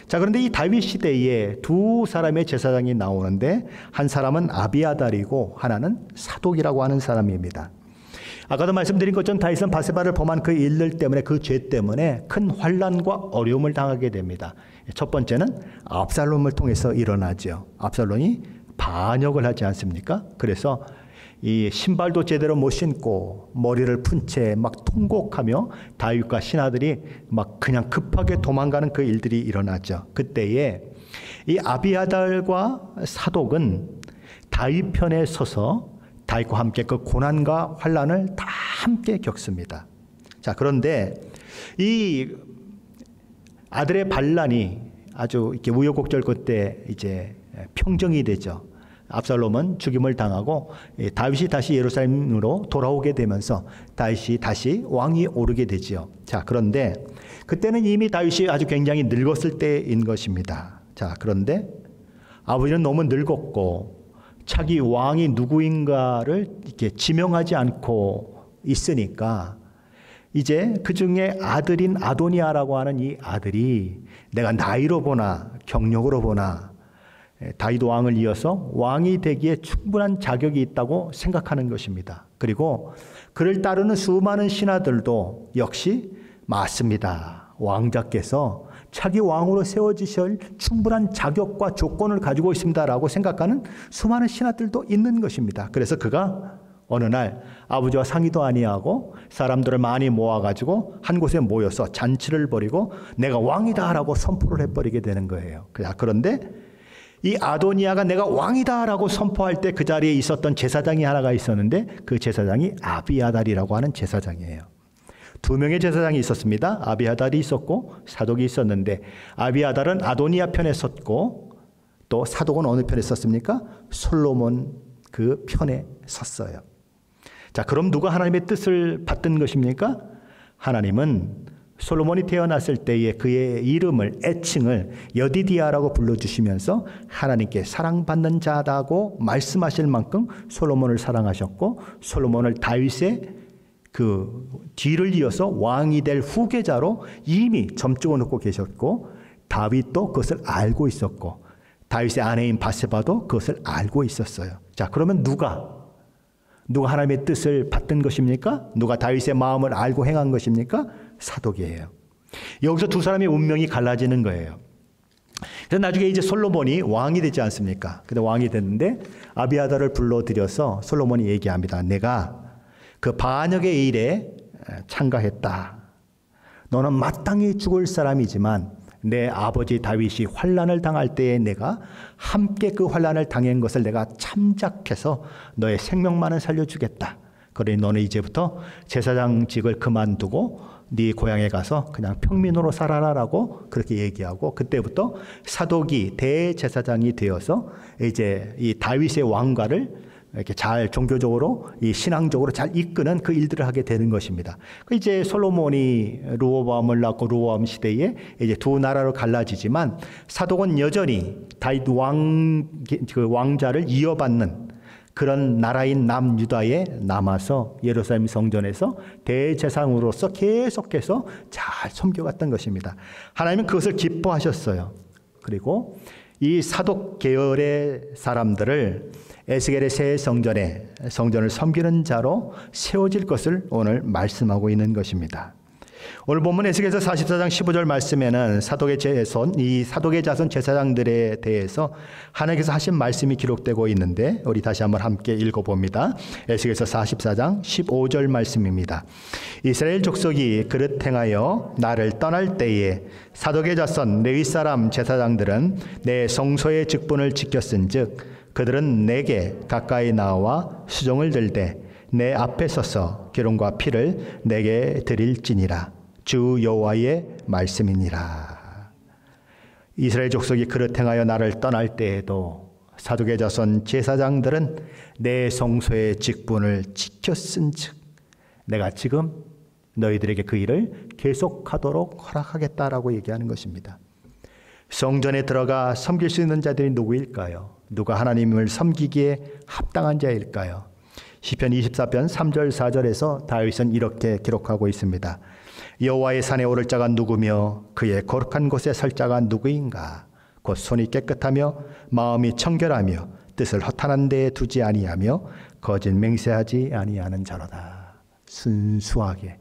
자, 그런데 이 다윗 시대에 두 사람의 제사장이 나오는데 한 사람은 아비아달이고 하나는 사독이라고 하는 사람입니다. 아까도 말씀드린 것처럼 다윗은 밧세바를 범한 그 일들 때문에 그 죄 때문에 큰 환난과 어려움을 당하게 됩니다. 첫 번째는 압살롬을 통해서 일어나죠. 압살롬이 반역을 하지 않습니까? 그래서 이 신발도 제대로 못 신고 머리를 푼 채 막 통곡하며 다윗과 신하들이 막 그냥 급하게 도망가는 그 일들이 일어나죠. 그때에 이 아비아달과 사독은 다윗 편에 서서 다윗과 함께 그 고난과 환난을 다 함께 겪습니다. 자, 그런데 이 아들의 반란이 아주 이렇게 우여곡절 끝에 이제 평정이 되죠. 압살롬은 죽임을 당하고 다윗이 다시 예루살렘으로 돌아오게 되면서 다윗이 다시 왕이 오르게 되지요. 자, 그런데 그때는 이미 다윗이 아주 굉장히 늙었을 때인 것입니다. 자, 그런데 아버지는 너무 늙었고 자기 왕이 누구인가를 이렇게 지명하지 않고 있으니까 이제 그 중에 아들인 아도니아라고 하는 이 아들이 내가 나이로 보나 경력으로 보나 다윗 왕을 이어서 왕이 되기에 충분한 자격이 있다고 생각하는 것입니다. 그리고 그를 따르는 수많은 신하들도 역시 맞습니다. 왕자께서 차기 왕으로 세워지실 충분한 자격과 조건을 가지고 있습니다라고 생각하는 수많은 신하들도 있는 것입니다. 그래서 그가 어느 날 아버지와 상의도 아니하고 사람들을 많이 모아가지고 한 곳에 모여서 잔치를 벌이고 내가 왕이다라고 선포를 해버리게 되는 거예요. 그런데 이 아도니아가 내가 왕이다라고 선포할 때 그 자리에 있었던 제사장이 하나가 있었는데 그 제사장이 아비아달이라고 하는 제사장이에요. 두 명의 제사장이 있었습니다. 아비아달이 있었고 사독이 있었는데 아비아달은 아도니아 편에 섰고 또 사독은 어느 편에 섰습니까? 솔로몬 그 편에 섰어요. 자, 그럼 누가 하나님의 뜻을 받든 것입니까? 하나님은 솔로몬이 태어났을 때에 그의 이름을 애칭을 여디디아라고 불러주시면서 하나님께 사랑받는 자라고 말씀하실 만큼 솔로몬을 사랑하셨고 솔로몬을 다윗의 그 뒤를 이어서 왕이 될 후계자로 이미 점찍어 놓고 계셨고 다윗도 그것을 알고 있었고 다윗의 아내인 밧세바도 그것을 알고 있었어요. 자, 그러면 누가 하나님의 뜻을 받든 것입니까? 누가 다윗의 마음을 알고 행한 것입니까? 사독이에요. 여기서 두 사람의 운명이 갈라지는 거예요. 그래서 나중에 이제 솔로몬이 왕이 되지 않습니까? 근데 왕이 됐는데 아비아달을 불러들여서 솔로몬이 얘기합니다. 내가 그 반역의 일에 참가했다. 너는 마땅히 죽을 사람이지만 내 아버지 다윗이 환난을 당할 때에 내가 함께 그 환난을 당한 것을 내가 참작해서 너의 생명만은 살려주겠다. 그러니 너는 이제부터 제사장직을 그만두고 네 고향에 가서 그냥 평민으로 살아라라고 그렇게 얘기하고, 그때부터 사독이 대제사장이 되어서 이제 이 다윗의 왕가를 이렇게 잘 종교적으로 이 신앙적으로 잘 이끄는 그 일들을 하게 되는 것입니다. 이제 솔로몬이 르호보암을 낳고 르호보암 시대에 이제 두 나라로 갈라지지만 사독은 여전히 다윗 그 왕자를 이어받는 그런 나라인 남유다에 남아서 예루살렘 성전에서 대제사장으로서 계속해서 잘 섬겨갔던 것입니다. 하나님은 그것을 기뻐하셨어요. 그리고 이 사독 계열의 사람들을 에스겔의 새 성전을 섬기는 자로 세워질 것을 오늘 말씀하고 있는 것입니다. 오늘 본문 에스겔서 44장 15절 말씀에는 사독의 자손 제사장들에 대해서 하나님께서 하신 말씀이 기록되고 있는데, 우리 다시 한번 함께 읽어봅니다. 에스겔서 44장 15절 말씀입니다. 이스라엘 족속이 그릇 행하여 나를 떠날 때에 사독의 자손 레위 사람 제사장들은 내 성소의 직분을 지켰은즉 그들은 내게 가까이 나와 수종을 들되 내 앞에 서서 기름과 피를 내게 드릴지니라. 주 여호와의 말씀이니라. 이스라엘 족속이 그릇 행하여 나를 떠날 때에도 사독의 자손 제사장들은 내 성소의 직분을 지켰은즉 내가 지금 너희들에게 그 일을 계속하도록 허락하겠다라고 얘기하는 것입니다. 성전에 들어가 섬길 수 있는 자들이 누구일까요? 누가 하나님을 섬기기에 합당한 자일까요? 시편 24편 3절 4절에서 다윗은 이렇게 기록하고 있습니다. 여호와의 산에 오를 자가 누구며 그의 거룩한 곳에 설 자가 누구인가? 곧 손이 깨끗하며 마음이 청결하며 뜻을 허탄한 데에 두지 아니하며 거짓 맹세하지 아니하는 자로다. 순수하게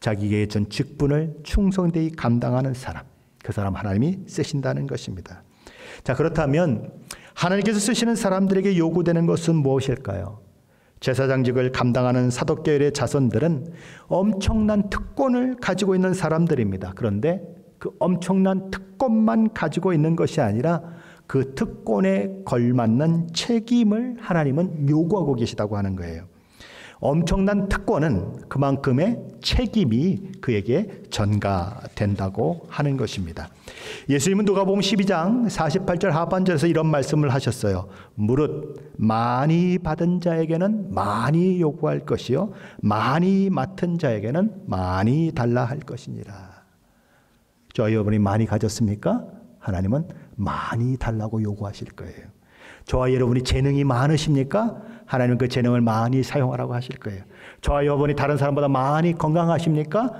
자기에게 준 직분을 충성되이 감당하는 사람, 그 사람 하나님이 쓰신다는 것입니다. 자, 그렇다면 하나님께서 쓰시는 사람들에게 요구되는 것은 무엇일까요? 제사장직을 감당하는 사독계열의 자손들은 엄청난 특권을 가지고 있는 사람들입니다. 그런데 그 엄청난 특권만 가지고 있는 것이 아니라 그 특권에 걸맞는 책임을 하나님은 요구하고 계시다고 하는 거예요. 엄청난 특권은 그만큼의 책임이 그에게 전가된다고 하는 것입니다. 예수님은 누가복음 12장 48절 하반절에서 이런 말씀을 하셨어요. 무릇 많이 받은 자에게는 많이 요구할 것이요 많이 맡은 자에게는 많이 달라 할 것이니라. 저와 여러분이 많이 가졌습니까? 하나님은 많이 달라고 요구하실 거예요. 저와 여러분이 재능이 많으십니까? 하나님은 그 재능을 많이 사용하라고 하실 거예요. 저와 여러분이 다른 사람보다 많이 건강하십니까?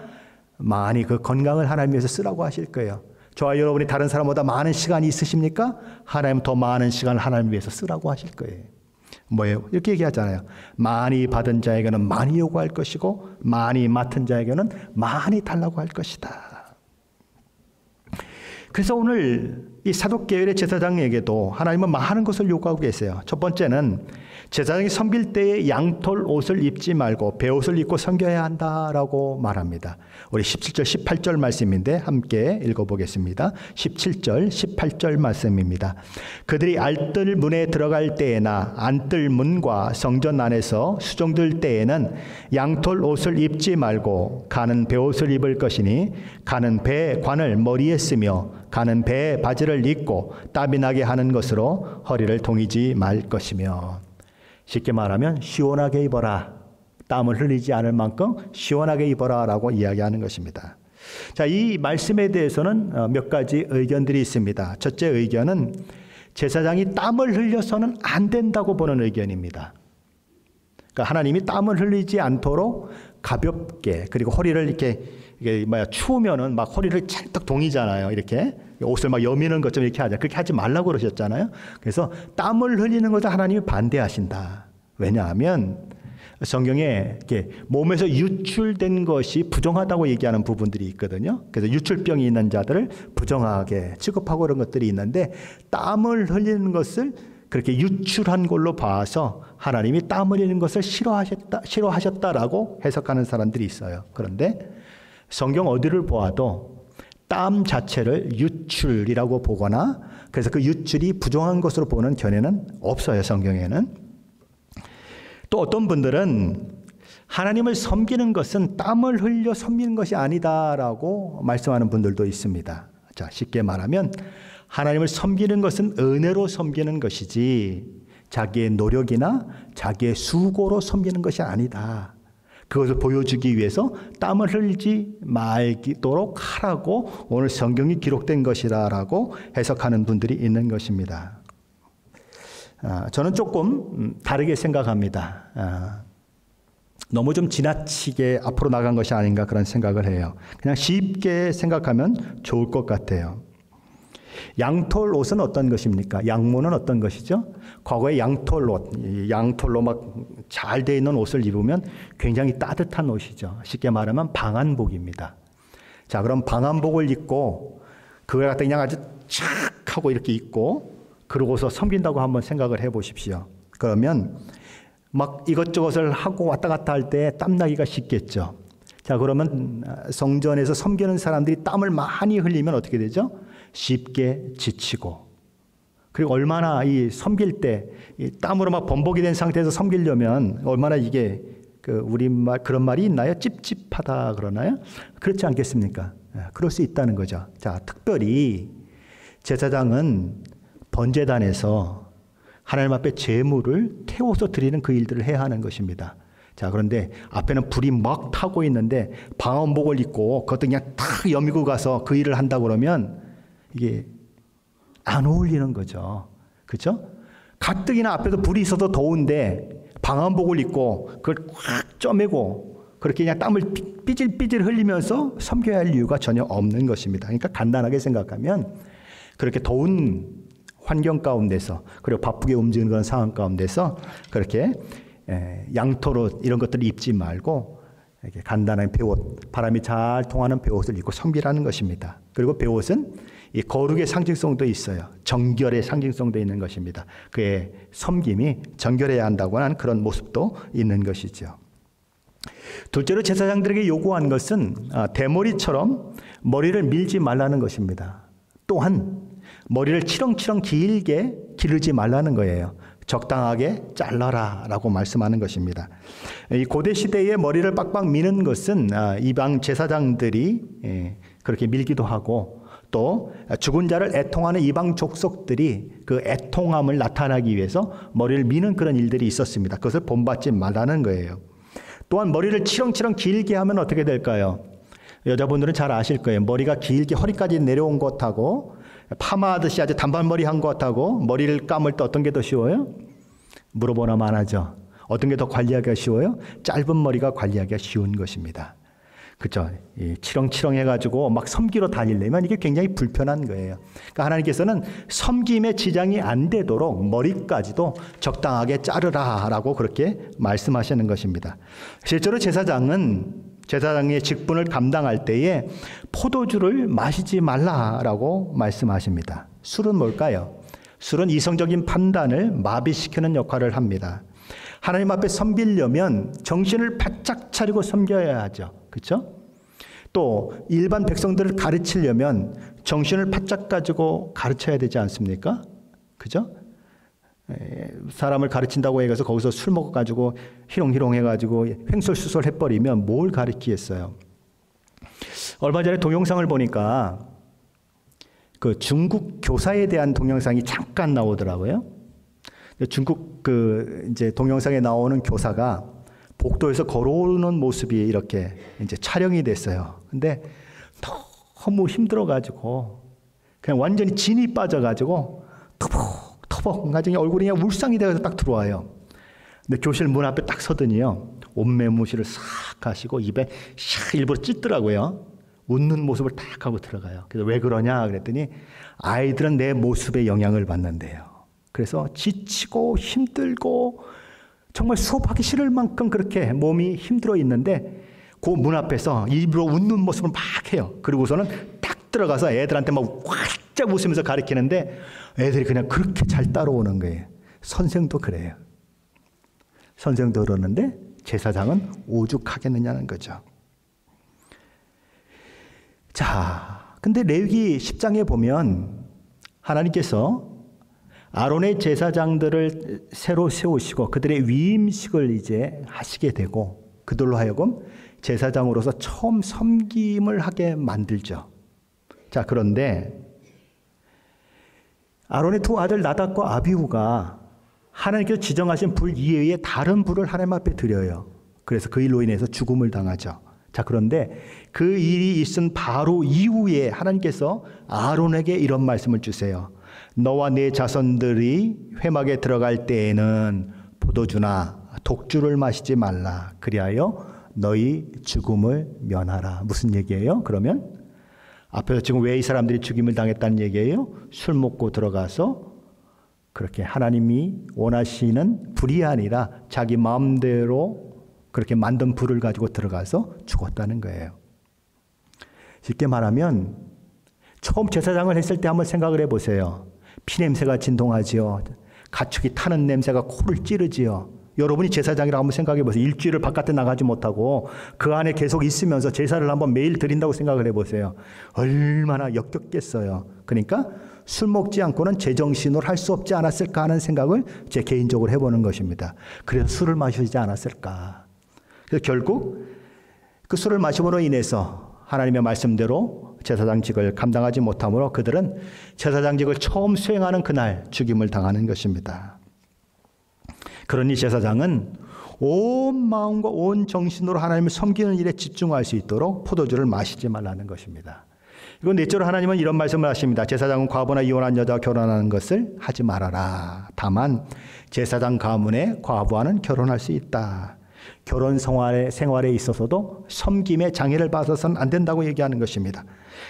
많이 그 건강을 하나님 위해서 쓰라고 하실 거예요. 저와 여러분이 다른 사람보다 많은 시간이 있으십니까? 하나님 더 많은 시간을 하나님 위해서 쓰라고 하실 거예요. 뭐예요? 이렇게 얘기하잖아요. 많이 받은 자에게는 많이 요구할 것이고 많이 맡은 자에게는 많이 달라고 할 것이다. 그래서 오늘 이 사독계열의 제사장에게도 하나님은 많은 것을 요구하고 계세요. 첫 번째는 제사장이 섬길 때에 양털 옷을 입지 말고 베옷을 입고 섬겨야 한다라고 말합니다. 우리 17절 18절 말씀인데 함께 읽어보겠습니다. 17절 18절 말씀입니다. 그들이 알뜰 문에 들어갈 때에나 안뜰 문과 성전 안에서 수종들 때에는 양털 옷을 입지 말고 가는 베옷을 입을 것이니 가는 배 관을 머리에 쓰며 가는 배에 바지를 입고 땀이 나게 하는 것으로 허리를 동이지 말 것이며. 쉽게 말하면 시원하게 입어라. 땀을 흘리지 않을 만큼 시원하게 입어라 라고 이야기하는 것입니다. 자, 이 말씀에 대해서는 몇 가지 의견들이 있습니다. 첫째 의견은 제사장이 땀을 흘려서는 안 된다고 보는 의견입니다. 그러니까 하나님이 땀을 흘리지 않도록 가볍게, 그리고 허리를 이게 추우면은 막 허리를 찰떡 동이잖아요. 이렇게 옷을 막 여미는 것처럼 이렇게 하자. 그렇게 하지 말라고 그러셨잖아요. 그래서 땀을 흘리는 것을 하나님이 반대하신다. 왜냐하면 성경에 이렇게 몸에서 유출된 것이 부정하다고 얘기하는 부분들이 있거든요. 그래서 유출병이 있는 자들을 부정하게 취급하고 그런 것들이 있는데, 땀을 흘리는 것을 그렇게 유출한 걸로 봐서 하나님이 땀 흘리는 것을 싫어하셨다라고 해석하는 사람들이 있어요. 그런데 성경 어디를 보아도 땀 자체를 유출이라고 보거나 그래서 그 유출이 부정한 것으로 보는 견해는 없어요. 성경에는. 또 어떤 분들은 하나님을 섬기는 것은 땀을 흘려 섬기는 것이 아니다라고 말씀하는 분들도 있습니다. 자, 쉽게 말하면 하나님을 섬기는 것은 은혜로 섬기는 것이지 자기의 노력이나 자기의 수고로 섬기는 것이 아니다. 그것을 보여주기 위해서 땀을 흘리지 말도록 하라고 오늘 성경이 기록된 것이라고 해석하는 분들이 있는 것입니다. 저는 조금 다르게 생각합니다. 너무 좀 지나치게 앞으로 나간 것이 아닌가 그런 생각을 해요. 그냥 쉽게 생각하면 좋을 것 같아요. 양털 옷은 어떤 것입니까? 양모는 어떤 것이죠? 과거에 양털 옷, 양털로 막 잘 돼 있는 옷을 입으면 굉장히 따뜻한 옷이죠. 쉽게 말하면 방한복입니다. 자, 그럼 방한복을 입고 그걸 갖다 그냥 아주 착 하고 이렇게 입고 그러고서 섬긴다고 한번 생각을 해보십시오. 그러면 막 이것저것을 하고 왔다 갔다 할 때 땀나기가 쉽겠죠. 자, 그러면 성전에서 섬기는 사람들이 땀을 많이 흘리면 어떻게 되죠? 쉽게 지치고, 그리고 얼마나 이 섬길 때 이 땀으로 막 범벅이 된 상태에서 섬기려면 얼마나 이게 그 우리말 그런 말이 있나요? 찝찝하다 그러나요? 그렇지 않겠습니까? 그럴 수 있다는 거죠. 자, 특별히 제사장은 번제단에서 하나님 앞에 제물을 태워서 드리는 그 일들을 해야 하는 것입니다. 자, 그런데 앞에는 불이 막 타고 있는데 방한복을 입고 그것도 그냥 탁 여미고 가서 그 일을 한다 그러면 이게 안 어울리는 거죠. 그렇죠? 가뜩이나 앞에서 불이 있어도 더운데 방한복을 입고 그걸 확 쪼매고 그렇게 그냥 땀을 삐질삐질 흘리면서 섬겨야 할 이유가 전혀 없는 것입니다. 그러니까 간단하게 생각하면 그렇게 더운 환경 가운데서 그리고 바쁘게 움직이는 그런 상황 가운데서 그렇게 양털옷 이런 것들을 입지 말고 이렇게 간단한 베옷, 바람이 잘 통하는 베옷을 입고 섬기라는 것입니다. 그리고 베옷은 이 거룩의 상징성도 있어요. 정결의 상징성도 있는 것입니다. 그의 섬김이 정결해야 한다고 하는 그런 모습도 있는 것이죠. 둘째로 제사장들에게 요구한 것은 대머리처럼 머리를 밀지 말라는 것입니다. 또한 머리를 치렁치렁 길게 기르지 말라는 거예요. 적당하게 잘라라 라고 말씀하는 것입니다. 이 고대 시대에 머리를 빡빡 미는 것은 이방 제사장들이 그렇게 밀기도 하고 또 죽은 자를 애통하는 이방 족속들이 그 애통함을 나타나기 위해서 머리를 미는 그런 일들이 있었습니다. 그것을 본받지 말라는 거예요. 또한 머리를 치렁치렁 길게 하면 어떻게 될까요? 여자분들은 잘 아실 거예요. 머리가 길게 허리까지 내려온 것하고 파마하듯이 아주 단발머리 한 것하고 머리를 감을 때 어떤 게 더 쉬워요? 물어보나 마나죠. 어떤 게 더 관리하기가 쉬워요? 짧은 머리가 관리하기가 쉬운 것입니다. 그렇죠? 치렁치렁 해가지고 막 섬기러 다니려면 이게 굉장히 불편한 거예요. 그러니까 하나님께서는 섬김에 지장이 안 되도록 머리까지도 적당하게 자르라라고 그렇게 말씀하시는 것입니다. 실제로 제사장의 직분을 감당할 때에 포도주를 마시지 말라라고 말씀하십니다. 술은 뭘까요? 술은 이성적인 판단을 마비시키는 역할을 합니다. 하나님 앞에 섬기려면 정신을 바짝 차리고 섬겨야 하죠. 그렇죠? 또 일반 백성들을 가르치려면 정신을 바짝 가지고 가르쳐야 되지 않습니까? 그죠? 사람을 가르친다고 해서 거기서 술 먹어가지고 희롱희롱 해가지고 횡설수설 해버리면 뭘 가르치겠어요? 얼마 전에 동영상을 보니까 그 중국 교사에 대한 동영상이 잠깐 나오더라고요. 중국 이제 동영상에 나오는 교사가 복도에서 걸어오는 모습이 이렇게 이제 촬영이 됐어요. 근데 너무 힘들어가지고 그냥 완전히 진이 빠져가지고 터벅터벅 나중에 얼굴이 그냥 울상이 돼서 딱 들어와요. 근데 교실 문 앞에 딱 서더니요, 옷매무시를 싹 하시고 입에 샥 일부러 찢더라고요. 웃는 모습을 딱 하고 들어가요. 그래서 왜 그러냐 그랬더니 아이들은 내 모습에 영향을 받는데요. 그래서 지치고 힘들고 정말 수업하기 싫을 만큼 그렇게 몸이 힘들어 있는데 그 문 앞에서 일부러 웃는 모습을 막 해요. 그리고서는 딱 들어가서 애들한테 막 활짝 웃으면서 가르치는데 애들이 그냥 그렇게 잘 따라오는 거예요. 선생도 그래요. 선생도 그러는데 제사장은 오죽하겠느냐는 거죠. 자, 근데 레위기 10장에 보면 하나님께서 아론의 제사장들을 새로 세우시고 그들의 위임식을 이제 하시게 되고 그들로 하여금 제사장으로서 처음 섬김을 하게 만들죠. 자, 그런데 아론의 두 아들 나답과 아비후가 하나님께서 지정하신 불 이외에 다른 불을 하나님 앞에 드려요. 그래서 그 일로 인해서 죽음을 당하죠. 자, 그런데 그 일이 있은 바로 이후에 하나님께서 아론에게 이런 말씀을 주세요. 너와 네 자손들이 회막에 들어갈 때에는 포도주나 독주를 마시지 말라. 그리하여 너희 죽음을 면하라. 무슨 얘기예요? 그러면 앞에서 지금 왜 이 사람들이 죽임을 당했다는 얘기예요? 술 먹고 들어가서 그렇게 하나님이 원하시는 불이 아니라 자기 마음대로 그렇게 만든 불을 가지고 들어가서 죽었다는 거예요. 쉽게 말하면 처음 제사장을 했을 때 한번 생각을 해보세요. 피냄새가 진동하지요. 가축이 타는 냄새가 코를 찌르지요. 여러분이 제사장이라고 한번 생각해 보세요. 일주일을 바깥에 나가지 못하고 그 안에 계속 있으면서 제사를 한번 매일 드린다고 생각을 해보세요. 얼마나 역겹겠어요. 그러니까 술 먹지 않고는 제정신으로 할 수 없지 않았을까 하는 생각을 제 개인적으로 해보는 것입니다. 그래서 술을 마시지 않았을까. 그래서 결국 그 술을 마심으로 인해서 하나님의 말씀대로 제사장직을 감당하지 못함으로 그들은 제사장직을 처음 수행하는 그날 죽임을 당하는 것입니다. 그러니 제사장은 온 마음과 온 정신으로 하나님을 섬기는 일에 집중할 수 있도록 포도주를 마시지 말라는 것입니다. 이건 넷째로 하나님은 이런 말씀을 하십니다. 제사장은 과부나 이혼한 여자와 결혼하는 것을 하지 말아라. 다만 제사장 가문의 과부와는 결혼할 수 있다. 결혼 생활에 있어서도 섬김의 장애를 봐서는 안 된다고 얘기하는 것입니다.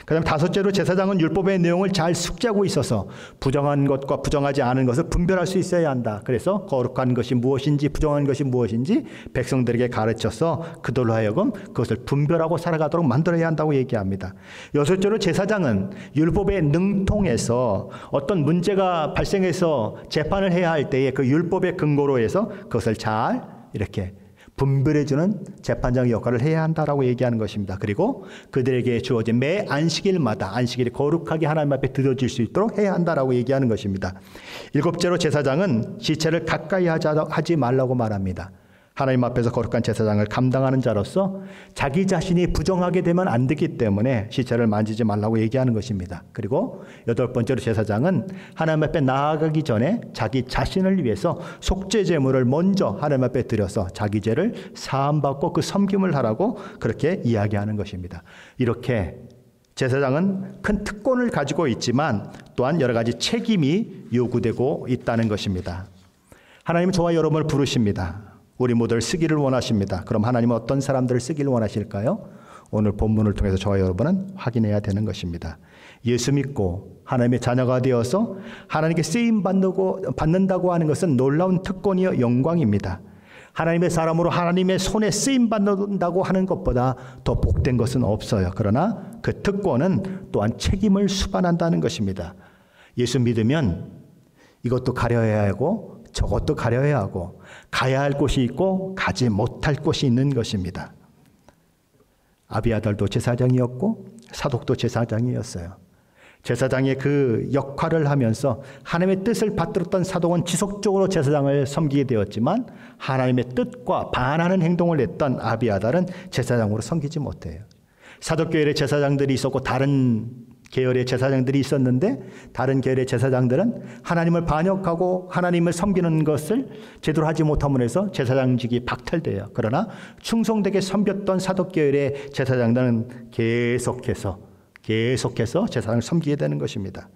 그 다음 다섯째로 제사장은 율법의 내용을 잘 숙지하고 있어서 부정한 것과 부정하지 않은 것을 분별할 수 있어야 한다. 그래서 거룩한 것이 무엇인지 부정한 것이 무엇인지 백성들에게 가르쳐서 그들로 하여금 그것을 분별하고 살아가도록 만들어야 한다고 얘기합니다. 여섯째로 제사장은 율법에 능통해서 어떤 문제가 발생해서 재판을 해야 할 때에 그 율법의 근거로 해서 그것을 잘 이렇게 분별해주는 재판장 역할을 해야 한다라고 얘기하는 것입니다. 그리고 그들에게 주어진 매 안식일마다 안식일이 거룩하게 하나님 앞에 드려질 수 있도록 해야 한다라고 얘기하는 것입니다. 일곱째로 제사장은 시체를 가까이 하지 말라고 말합니다. 하나님 앞에서 거룩한 제사장을 감당하는 자로서 자기 자신이 부정하게 되면 안 되기 때문에 시체를 만지지 말라고 얘기하는 것입니다. 그리고 여덟 번째로 제사장은 하나님 앞에 나아가기 전에 자기 자신을 위해서 속죄 제물을 먼저 하나님 앞에 드려서 자기 죄를 사함받고 그 섬김을 하라고 그렇게 이야기하는 것입니다. 이렇게 제사장은 큰 특권을 가지고 있지만 또한 여러 가지 책임이 요구되고 있다는 것입니다. 하나님은 저와 여러분을 부르십니다. 우리 모두를 쓰기를 원하십니다. 그럼 하나님은 어떤 사람들을 쓰기를 원하실까요? 오늘 본문을 통해서 저와 여러분은 확인해야 되는 것입니다. 예수 믿고 하나님의 자녀가 되어서 하나님께 쓰임 받는다고 하는 것은 놀라운 특권이요 영광입니다. 하나님의 사람으로 하나님의 손에 쓰임 받는다고 하는 것보다 더 복된 것은 없어요. 그러나 그 특권은 또한 책임을 수반한다는 것입니다. 예수 믿으면 이것도 가려야 하고 저것도 가려야 하고 가야 할 곳이 있고 가지 못할 곳이 있는 것입니다. 아비아달도 제사장이었고 사독도 제사장이었어요. 제사장의 그 역할을 하면서 하나님의 뜻을 받들었던 사독은 지속적으로 제사장을 섬기게 되었지만 하나님의 뜻과 반하는 행동을 했던 아비아달은 제사장으로 섬기지 못해요. 사독교회의 제사장들이 있었고 다른 계열의 제사장들이 있었는데 다른 계열의 제사장들은 하나님을 반역하고 하나님을 섬기는 것을 제대로 하지 못함으로 해서 제사장직이 박탈돼요. 그러나 충성되게 섬겼던 사독계열의 제사장들은 계속해서 제사장을 섬기게 되는 것입니다.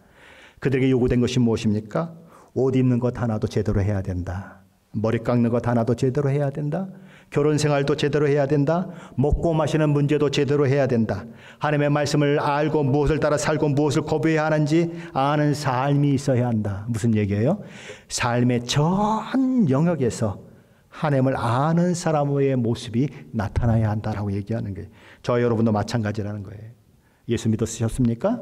그들에게 요구된 것이 무엇입니까? 옷 입는 것 하나도 제대로 해야 된다. 머리 깎는 것 하나도 제대로 해야 된다. 결혼 생활도 제대로 해야 된다. 먹고 마시는 문제도 제대로 해야 된다. 하나님의 말씀을 알고 무엇을 따라 살고 무엇을 거부해야 하는지 아는 삶이 있어야 한다. 무슨 얘기예요? 삶의 전 영역에서 하나님을 아는 사람의 모습이 나타나야 한다라고 얘기하는 거예요. 저와 여러분도 마찬가지라는 거예요. 예수 믿으셨습니까?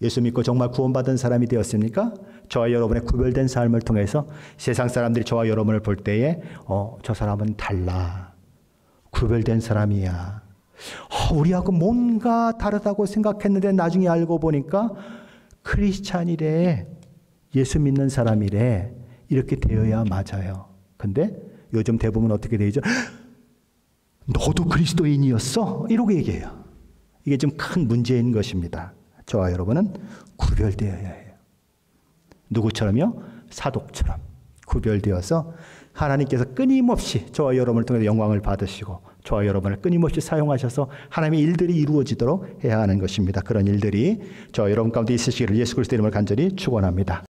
예수 믿고 정말 구원받은 사람이 되었습니까? 저와 여러분의 구별된 삶을 통해서 세상 사람들이 저와 여러분을 볼 때에 저 사람은 달라. 구별된 사람이야. 우리하고 뭔가 다르다고 생각했는데 나중에 알고 보니까 크리스찬이래. 예수 믿는 사람이래. 이렇게 되어야 맞아요. 근데 요즘 대부분 어떻게 되죠? 너도 그리스도인이었어? 이러고 얘기해요. 이게 좀 큰 문제인 것입니다. 저와 여러분은 구별되어야 해요. 누구처럼요? 사독처럼 구별되어서 하나님께서 끊임없이 저와 여러분을 통해서 영광을 받으시고 저와 여러분을 끊임없이 사용하셔서 하나님의 일들이 이루어지도록 해야 하는 것입니다. 그런 일들이 저와 여러분 가운데 있으시기를 예수 그리스도 이름으로 간절히 축원합니다.